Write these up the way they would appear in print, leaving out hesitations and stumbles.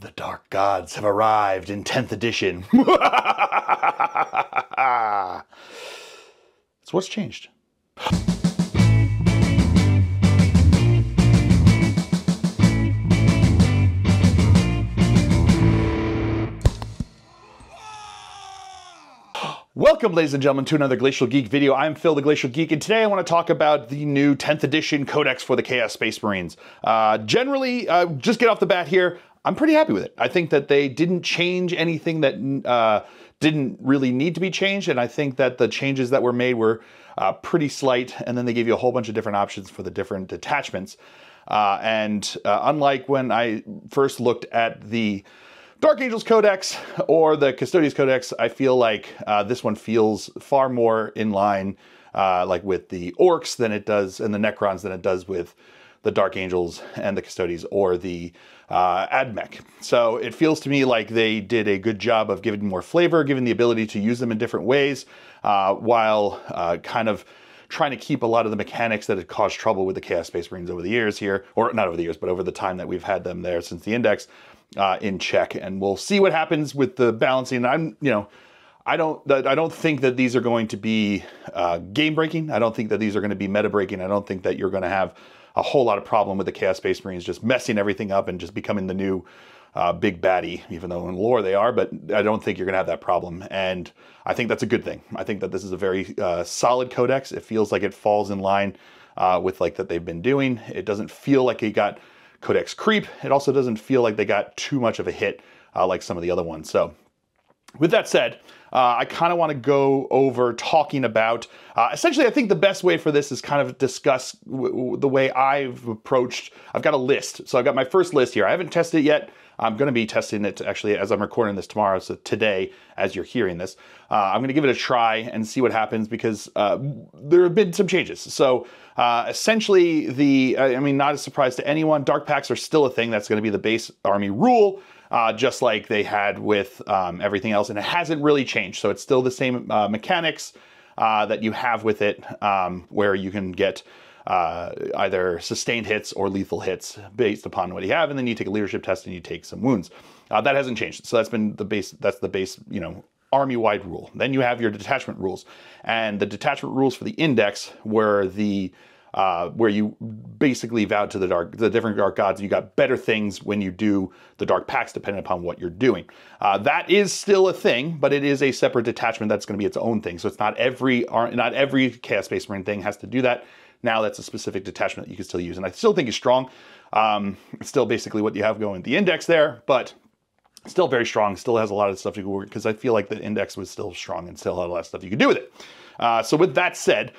The Dark Gods have arrived in 10th edition. So what's changed? Welcome, ladies and gentlemen, to another Glacial Geek video. I'm Phil, the Glacial Geek, and today I want to talk about the new 10th edition Codex for the Chaos Space Marines. Generally, just get off the bat here, I'm pretty happy with it. I think that they didn't change anything that didn't really need to be changed, and I think that the changes that were made were pretty slight, and then they gave you a whole bunch of different options for the different detachments. Unlike when I first looked at the Dark Angels Codex or the Custodians Codex, I feel like this one feels far more in line like with the Orcs than it does, and the Necrons than it does with the Dark Angels and the Custodians or the Mech. So it feels to me like they did a good job of giving more flavor, giving the ability to use them in different ways, while kind of trying to keep a lot of the mechanics that had caused trouble with the Chaos Space Marines over the years here, or not over the years, but over the time that we've had them there since the Index, in check. And we'll see what happens with the balancing. I don't think that these are going to be game breaking. I don't think that these are going to be meta breaking. I don't think that you're going to have a whole lot of problem with the Chaos Space Marines just messing everything up and just becoming the new big baddie, even though in lore they are, but I don't think you're going to have that problem. And I think that's a good thing. I think that this is a very solid codex. It feels like it falls in line with like that they've been doing. It doesn't feel like it got codex creep. It also doesn't feel like they got too much of a hit like some of the other ones. So with that said, I kind of want to go over talking about, essentially I think the best way for this is kind of discuss the way I've approached. I've got a list. So I've got my first list here. I haven't tested it yet. I'm going to be testing it actually as I'm recording this tomorrow. So today, as you're hearing this, I'm going to give it a try and see what happens, because there have been some changes. So essentially I mean, not a surprise to anyone, dark packs are still a thing. That's going to be the base army rule, just like they had with everything else. And it hasn't really changed. So it's still the same mechanics that you have with it, where you can get either sustained hits or lethal hits based upon what you have, and then you take a leadership test and you take some wounds. That hasn't changed. So that's been the base. That's the base, army-wide rule. Then you have your detachment rules, and the detachment rules for the Index were the where you basically vowed to the different dark gods. You got better things when you do the dark packs, depending upon what you're doing. That is still a thing, but it is a separate detachment that's going to be its own thing. So it's not every Chaos Space Marine thing has to do that. Now that's a specific detachment that you can still use, and I still think is strong. It's still basically what you have going with the Index there, but still very strong. Still has a lot of stuff to go work, because I feel like the Index was still strong and still had a lot of stuff you could do with it. So with that said,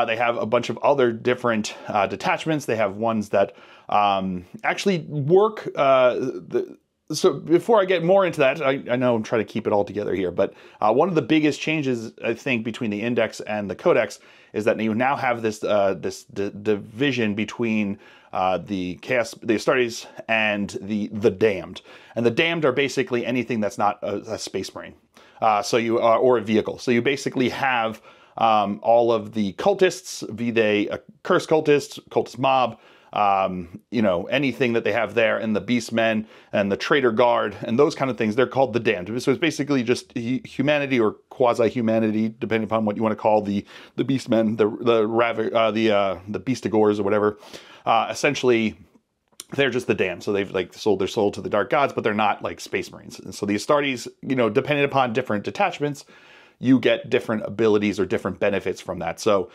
they have a bunch of other different detachments. They have ones that actually work. So before I get more into that, I know I'm trying to keep it all together here, but one of the biggest changes, I think, between the Index and the Codex is that you now have this division between the Astartes and the Damned. And the Damned are basically anything that's not a Space Marine, or a vehicle. So you basically have all of the cultists, be they a cursed cultist mob, anything that they have there, and the Beastmen and the Traitor Guard and those kind of things, they're called the Damned. So it's basically just humanity or quasi-humanity, depending upon what you want to call the Beastmen, the Beastigores or whatever. Essentially, they're just the Damned. So they've like sold their soul to the Dark Gods, but they're not like Space Marines. And so the Astartes, depending upon different detachments, you get different abilities or different benefits from that. So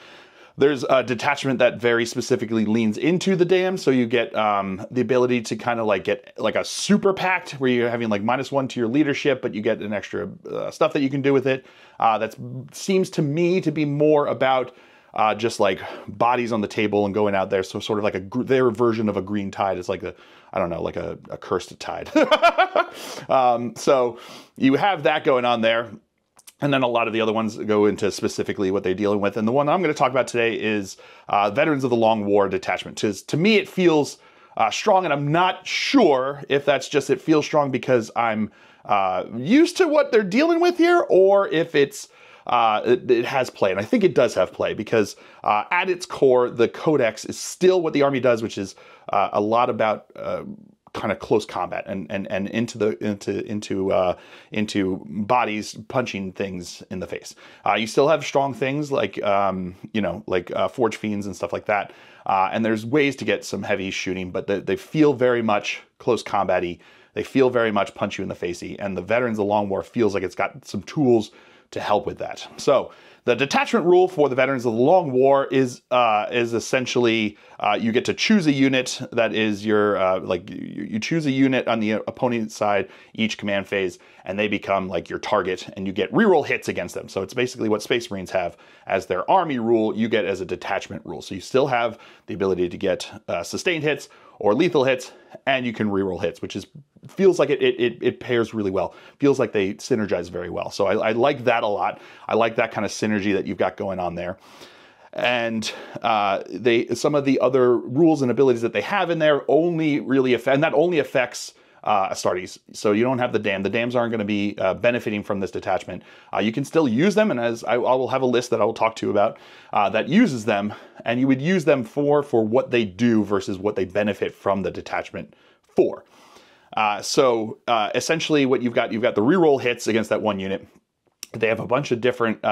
there's a detachment that very specifically leans into the Damned. So you get the ability to kind of like get like a super pact, where you're having like -1 to your leadership, but you get an extra stuff that you can do with it. That seems to me to be more about just like bodies on the table and going out there. So sort of like their version of a green tide is like like a cursed tide. So you have that going on there. And then a lot of the other ones go into specifically what they're dealing with. And the one I'm going to talk about today is Veterans of the Long War detachment. To me, it feels strong, and I'm not sure if that's just it feels strong because I'm used to what they're dealing with here, or if it's it has play. And I think it does have play because at its core, the Codex is still what the Army does, which is a lot about kind of close combat and into bodies punching things in the face. You still have strong things like Forge Fiends and stuff like that. And there's ways to get some heavy shooting, but they feel very much close combat-y. They feel very much punch you in the face-y, and the Veterans of the Long War feels like it's got some tools to help with that. So the detachment rule for the Veterans of the Long War is essentially you get to choose a unit that is your you choose a unit on the opponent's side each command phase, and they become like your target, and you get reroll hits against them. So it's basically what Space Marines have as their army rule, you get as a detachment rule. So you still have the ability to get sustained hits or lethal hits, and you can reroll hits, which feels like it pairs really well. Feels like they synergize very well. So I like that a lot. I like that kind of synergy that you've got going on there. And some of the other rules and abilities that they have in there only really affect, and that only affects Astartes. So you don't have the Dam. The Dams aren't going to be benefiting from this detachment. You can still use them, and as I will have a list that I will talk to you about that uses them, and you would use them for what they do versus what they benefit from the detachment for. Essentially what you've got the reroll hits against that one unit. They have a bunch of different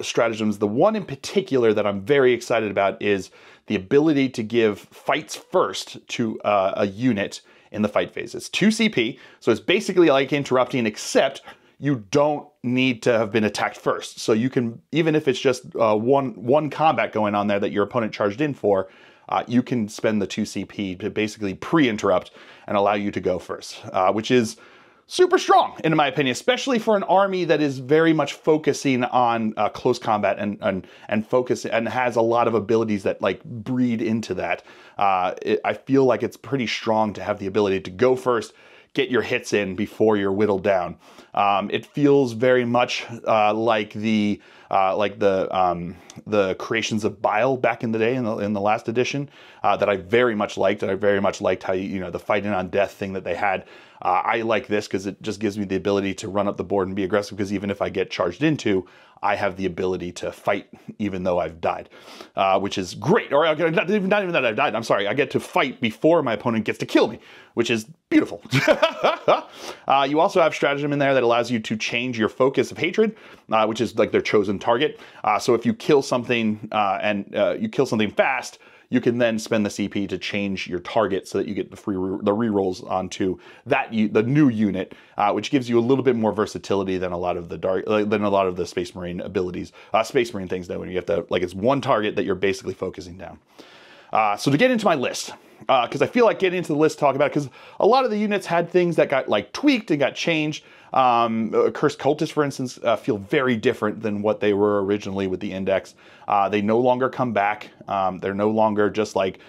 stratagems. The one in particular that I'm very excited about is the ability to give fights first to a unit in the fight phase. It's 2 CP, so it's basically like interrupting, except you don't need to have been attacked first. So you can, even if it's just one combat going on there that your opponent charged in for, you can spend the 2 CP to basically pre-interrupt and allow you to go first, which is super strong, in my opinion, especially for an army that is very much focusing on close combat and focus and has a lot of abilities that like breed into that. I feel like it's pretty strong to have the ability to go first, get your hits in before you're whittled down. It feels very much like the Creations of Bile back in the day in the last edition that I very much liked. And I very much liked how the fighting on death thing that they had. I like this because it just gives me the ability to run up the board and be aggressive, because even if I get charged into, I have the ability to fight even though I've died, which is great. Or not even that I've died, I'm sorry. I get to fight before my opponent gets to kill me, which is beautiful. You also have stratagem in there that allows you to change your focus of hatred, which is like their chosen target. So if you kill something and you kill something fast, you can then spend the CP to change your target so that you get the rerolls onto the new unit, which gives you a little bit more versatility than a lot of the Space Marine abilities, Space Marine things. Though, when you have to, like, it's one target that you're basically focusing down. So to get into my list, because I feel like getting into the list, talk about it, because a lot of the units had things that got like tweaked and got changed. Cursed Cultists, for instance, feel very different than what they were originally with the Index. They no longer come back. They're no longer just like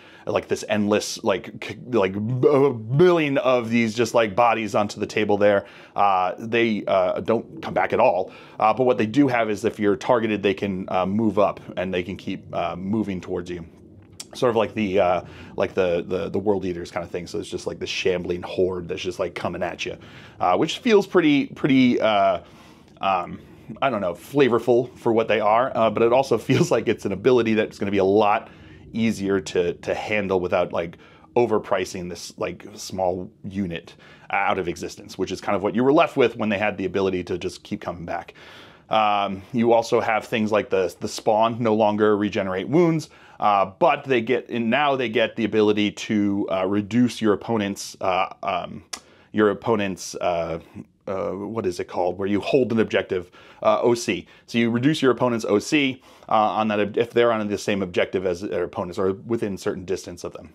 this endless like a billion of these just like bodies onto the table there. They don't come back at all. But what they do have is, if you're targeted, they can move up and they can keep moving towards you. Sort of like the World Eaters kind of thing. So it's just like this shambling horde that's just like coming at you, which feels pretty I don't know, flavorful for what they are. But it also feels like it's an ability that's going to be a lot easier to handle without like overpricing this like small unit out of existence, which is kind of what you were left with when they had the ability to just keep coming back. You also have things like the spawn no longer regenerate wounds, but they get the ability to reduce your opponent's what is it called, where you hold an objective, OC. So you reduce your opponent's OC on that if they're on the same objective as their opponents or within certain distance of them.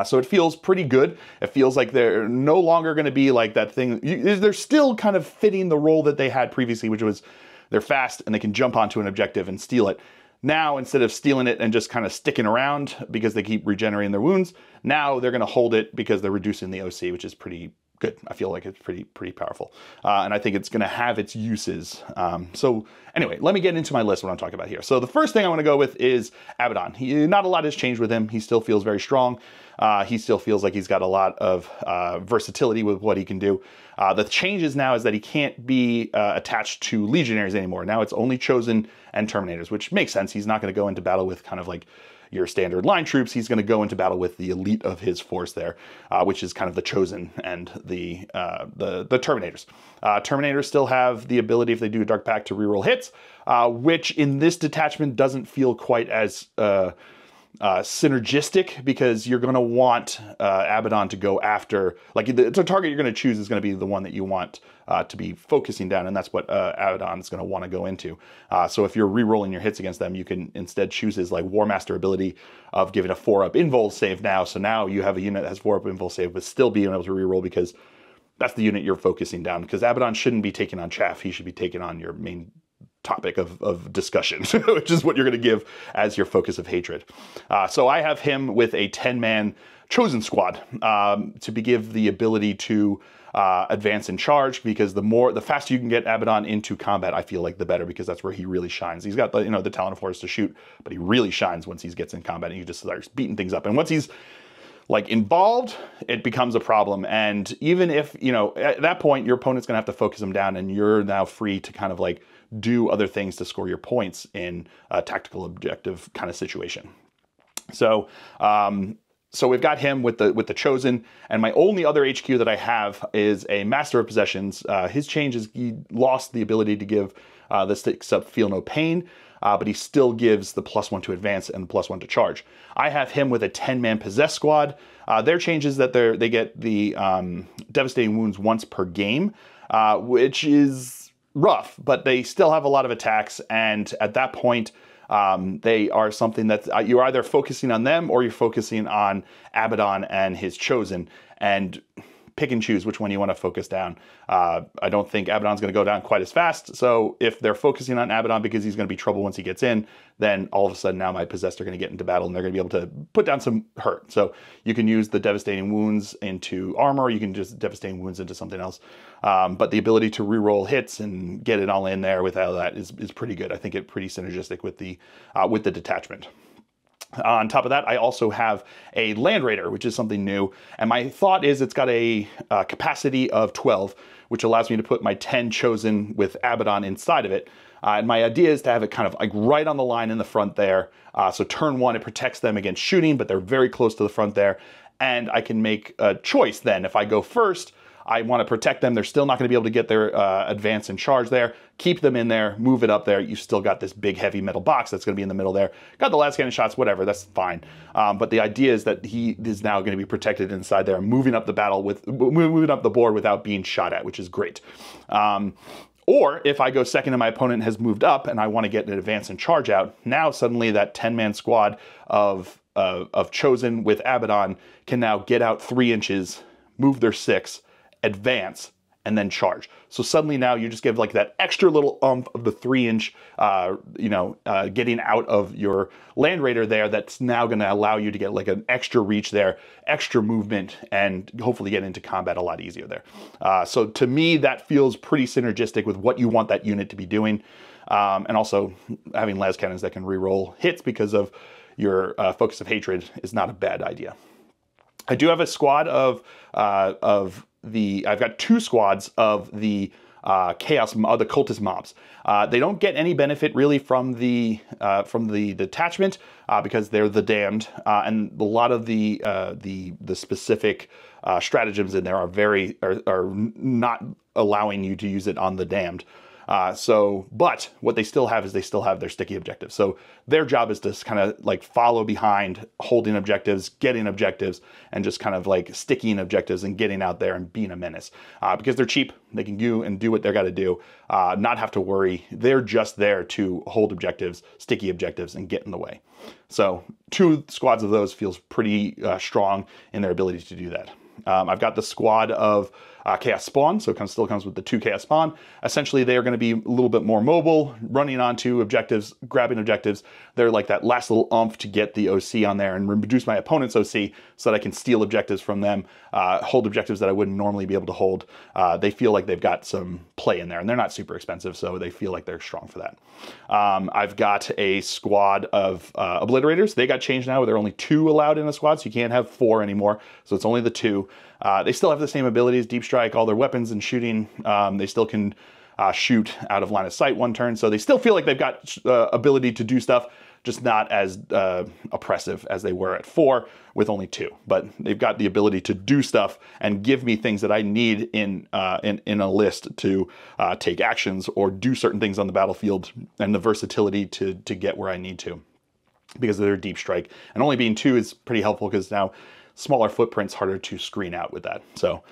So it feels pretty good. It feels like they're no longer going to be like that thing. They're still kind of fitting the role that they had previously, which was they're fast and they can jump onto an objective and steal it. Now, instead of stealing it and just kind of sticking around because they keep regenerating their wounds, now they're going to hold it because they're reducing the OC, which is pretty good. I feel like it's pretty powerful. And I think it's going to have its uses. So anyway, let me get into my list, what I'm talking about here. So the first thing I want to go with is Abaddon. Not a lot has changed with him. He still feels very strong. He still feels like he's got a lot of versatility with what he can do. The changes now is that he can't be attached to legionaries anymore. Now it's only chosen and terminators, which makes sense. He's not going to go into battle with kind of like, your standard line troops. He's going to go into battle with the elite of his force there, which is kind of the Chosen and the Terminators. Terminators still have the ability, if they do a Dark Pact, to reroll hits, which in this detachment doesn't feel quite as synergistic, because you're going to want Abaddon to go after, like the target you're going to choose is going to be the one that you want to be focusing down, and that's what Abaddon is going to want to go into. So if you're re-rolling your hits against them, you can instead choose his like War Master ability of giving a 4-up invul save now. So now you have a unit that has 4-up invul save, but still being able to re-roll because that's the unit you're focusing down. Because Abaddon shouldn't be taking on chaff; he should be taking on your main topic of discussion, which is what you're going to give as your focus of hatred. So I have him with a 10-man Chosen squad to give the ability to advance and charge, because the faster you can get Abaddon into combat, I feel like the better, because that's where he really shines. He's got the the talent of force to shoot, but he really shines once he gets in combat, and he just starts beating things up. And once he's like involved, it becomes a problem. And even if at that point your opponent's gonna have to focus him down, and you're now free to kind of like do other things to score your points in a tactical objective kind of situation. So so we've got him with the Chosen, and my only other HQ that I have is a Master of Possessions. His change is he lost the ability to give the sticks up Feel No Pain, but he still gives the +1 to advance and the +1 to charge. I have him with a 10-man Possess squad. Their change is that they get the devastating wounds once per game, which is rough, but they still have a lot of attacks, and at that point they are something that you're either focusing on them or you're focusing on Abaddon and his Chosen, and pick and choose which one you want to focus down. I don't think Abaddon's going to go down quite as fast, so if they're focusing on Abaddon because he's going to be trouble once he gets in, then all of a sudden now my Possessed are going to get into battle and they're going to be able to put down some hurt. So you can use the Devastating Wounds into armor, you can just Devastating Wounds into something else. But the ability to reroll hits and get it all in there without that is pretty good. I think it's pretty synergistic with the detachment. On top of that, I also have a Land Raider, which is something new. And my thought is it's got a capacity of 12, which allows me to put my 10 Chosen with Abaddon inside of it. And my idea is to have it kind of like right on the line in the front there. So turn 1, it protects them against shooting, but they're very close to the front there. And I can make a choice then. If I go first, I want to protect them. They're still not going to be able to get their advance and charge there. Keep them in there, move it up there. You've still got this big heavy metal box that's going to be in the middle there. Got the last cannon shots, whatever, that's fine. But the idea is that he is now going to be protected inside there, moving up the moving up the board without being shot at, which is great. Or if I go second and my opponent has moved up and I want to get an advance and charge out, now suddenly that 10-man squad of Chosen with Abaddon can now get out 3 inches, move their 6, advance, and then charge. So suddenly now you just give like that extra little oomph of the 3-inch, getting out of your Land Raider there. That's now going to allow you to get like an extra reach there, extra movement, and hopefully get into combat a lot easier there. So to me, that feels pretty synergistic with what you want that unit to be doing. And also having las cannons that can reroll hits because of your focus of hatred is not a bad idea. I do have a squad I've got 2 squads of the Chaos, the Cultist mobs. They don't get any benefit really from the detachment because they're the damned, and a lot of the specific stratagems in there are not allowing you to use it on the damned. But what they still have is they still have their sticky objectives. So their job is to kind of like follow behind, holding objectives, getting objectives, and just kind of like sticking objectives and getting out there and being a menace. Because they're cheap, they can do what they're got to do, not have to worry. They're just there to hold objectives, sticky objectives, and get in the way. So 2 squads of those feels pretty strong in their ability to do that. I've got the squad of Chaos Spawn, so it still comes with the 2 Chaos Spawn. Essentially, they are going to be a little bit more mobile, running onto objectives, grabbing objectives. They're like that last little oomph to get the OC on there and reduce my opponent's OC so that I can steal objectives from them, hold objectives that I wouldn't normally be able to hold. They feel like they've got some play in there, and they're not super expensive, so they feel like they're strong for that. I've got a squad of Obliterators. They got changed now where there are only 2 allowed in a squad, so you can't have 4 anymore, so it's only the 2. They still have the same abilities, deep strike, all their weapons and shooting. They still can shoot out of line of sight 1 turn, so they still feel like they've got ability to do stuff. just not as oppressive as they were at 4 with only 2. But they've got the ability to do stuff and give me things that I need in a list to take actions or do certain things on the battlefield, and the versatility to get where I need to because of their deep strike. And only being 2 is pretty helpful because now smaller footprints, harder to screen out with that. So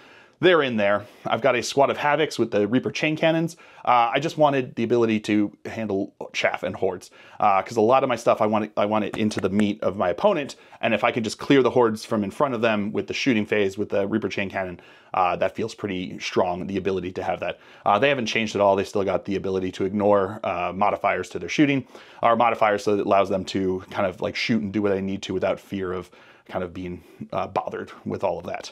they're in there. I've got a squad of Havocs with the Reaper chain cannons. I just wanted the ability to handle chaff and hordes because a lot of my stuff I want it into the meat of my opponent, and if I could just clear the hordes from in front of them with the shooting phase with the Reaper chain cannon, that feels pretty strong, the ability to have that. They haven't changed at all. They still got the ability to ignore modifiers to their shooting, or modifiers so that it allows them to kind of like shoot and do what they need to without fear of kind of being bothered with all of that.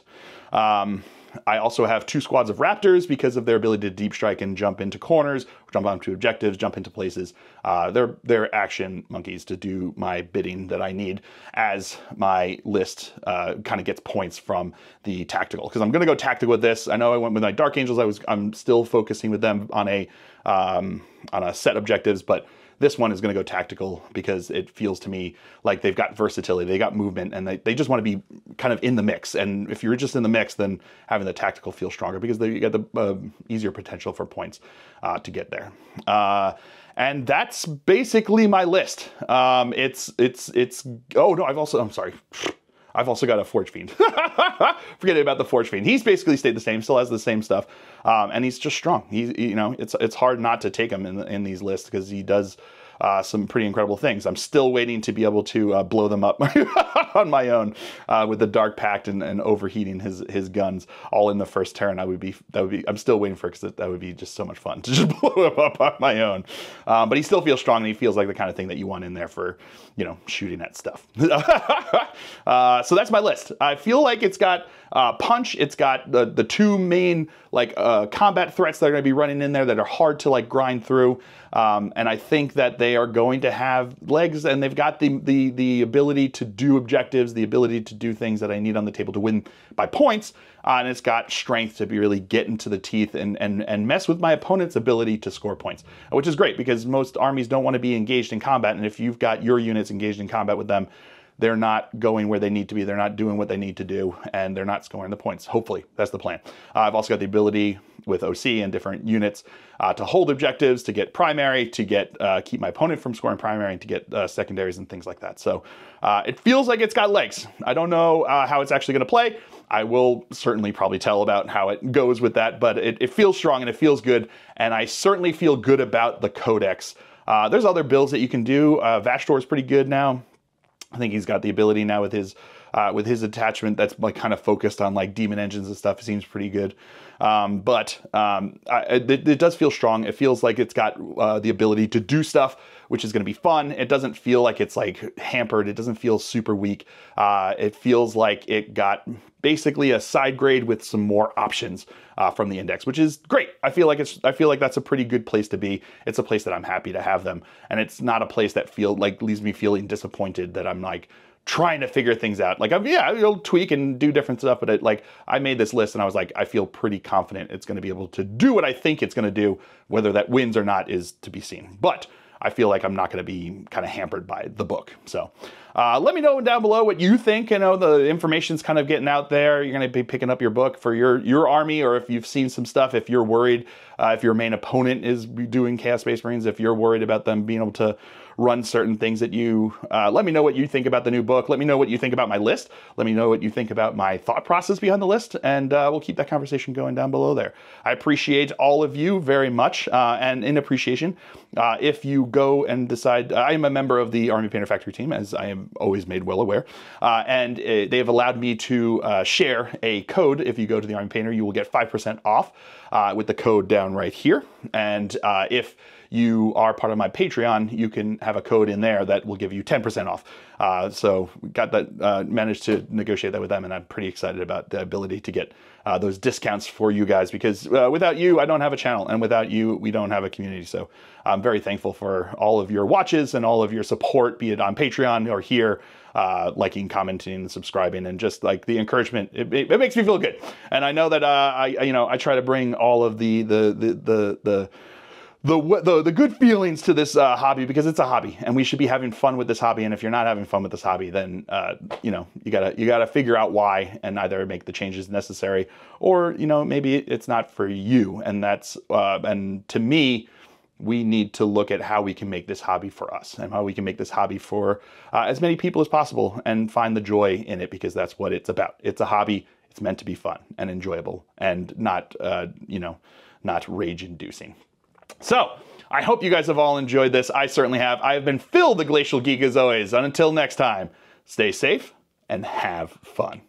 I also have 2 squads of Raptors because of their ability to deep strike and jump into corners, jump onto objectives, jump into places. They're action monkeys to do my bidding that I need as my list kind of gets points from the tactical. Because I'm going to go tactical with this. I know I went with my Dark Angels. I'm still focusing with them on a set objectives, but this one is going to go tactical because it feels to me like they've got versatility, they got movement, and they just want to be kind of in the mix. And if you're just in the mix, then having the tactical feels stronger because you get the easier potential for points to get there. And that's basically my list. Oh no, I've also got a Forge Fiend. Forget about the Forge Fiend. He's basically stayed the same, still has the same stuff, and he's just strong. It's hard not to take him in these lists because he does some pretty incredible things. I'm still waiting to be able to blow them up on my own with the Dark Pact and overheating his guns all in the first turn. I'm still waiting for it because that would be just so much fun to just blow him up on my own. But he still feels strong, and he feels like the kind of thing that you want in there for, shooting at stuff. So that's my list. I feel like it's got punch. It's got the 2 main combat threats that are going to be running in there that are hard to grind through. And I think that they are going to have legs, and they've got the ability to do objectives, the ability to do things that I need on the table to win by points. And it's got strength to be really get into the teeth and mess with my opponent's ability to score points, which is great because most armies don't want to be engaged in combat. And if you've got your units engaged in combat with them, they're not going where they need to be. They're not doing what they need to do, and they're not scoring the points. Hopefully, that's the plan. I've also got the ability with OC and different units to hold objectives, to get primary, to get keep my opponent from scoring primary, and to get secondaries and things like that. So it feels like it's got legs. I don't know how it's actually going to play. I will certainly probably tell about how it goes with that, but it feels strong and it feels good, and I certainly feel good about the Codex. There's other builds that you can do. Vashtor is pretty good now. I think he's got the ability now with his attachment that's kind of focused on demon engines and stuff. It seems pretty good. But it does feel strong. It feels like it's got the ability to do stuff, which is going to be fun. It doesn't feel like it's hampered. It doesn't feel super weak. It feels like it got basically a side grade with some more options from the index, which is great. I feel like that's a pretty good place to be. It's a place that I'm happy to have them, and it's not a place that leaves me feeling disappointed that I'm trying to figure things out. I'll tweak and do different stuff, but I made this list and I was I feel pretty confident it's going to be able to do what I think it's going to do. Whether that wins or not is to be seen. But I feel like I'm not going to be kind of hampered by the book. So let me know down below what you think. The information's kind of getting out there. You're going to be picking up your book for your army, or if you've seen some stuff, if you're worried, if your main opponent is doing Chaos Space Marines, if you're worried about them being able to run certain things at you. Let me know what you think about the new book. Let me know what you think about my list. Let me know what you think about my thought process behind the list, and we'll keep that conversation going down below there. I appreciate all of you very much, and in appreciation, if you go and decide, I am a member of the Army Painter Factory team, as I am always made well aware, and they have allowed me to share a code. If you go to the Army Painter, you will get 5% off with the code down right here, and if you are part of my Patreon, you can have a code in there that will give you 10% off. So we got that, managed to negotiate that with them, and I'm pretty excited about the ability to get those discounts for you guys, because without you, I don't have a channel, and without you, we don't have a community. So I'm very thankful for all of your watches and all of your support, be it on Patreon or here, liking, commenting, and subscribing, and just the encouragement. It makes me feel good. And I know that I try to bring all of the the good feelings to this hobby, because it's a hobby and we should be having fun with this hobby. And if you're not having fun with this hobby, then you know, you gotta figure out why and either make the changes necessary, or you know, maybe it's not for you. And that's and to me, we need to look at how we can make this hobby for us and how we can make this hobby for as many people as possible and find the joy in it, because that's what it's about. It's a hobby. It's meant to be fun and enjoyable and not, you know, not rage-inducing. So I hope you guys have all enjoyed this. I certainly have. I have been Phil, the Glacial Geek, as always. And until next time, stay safe and have fun.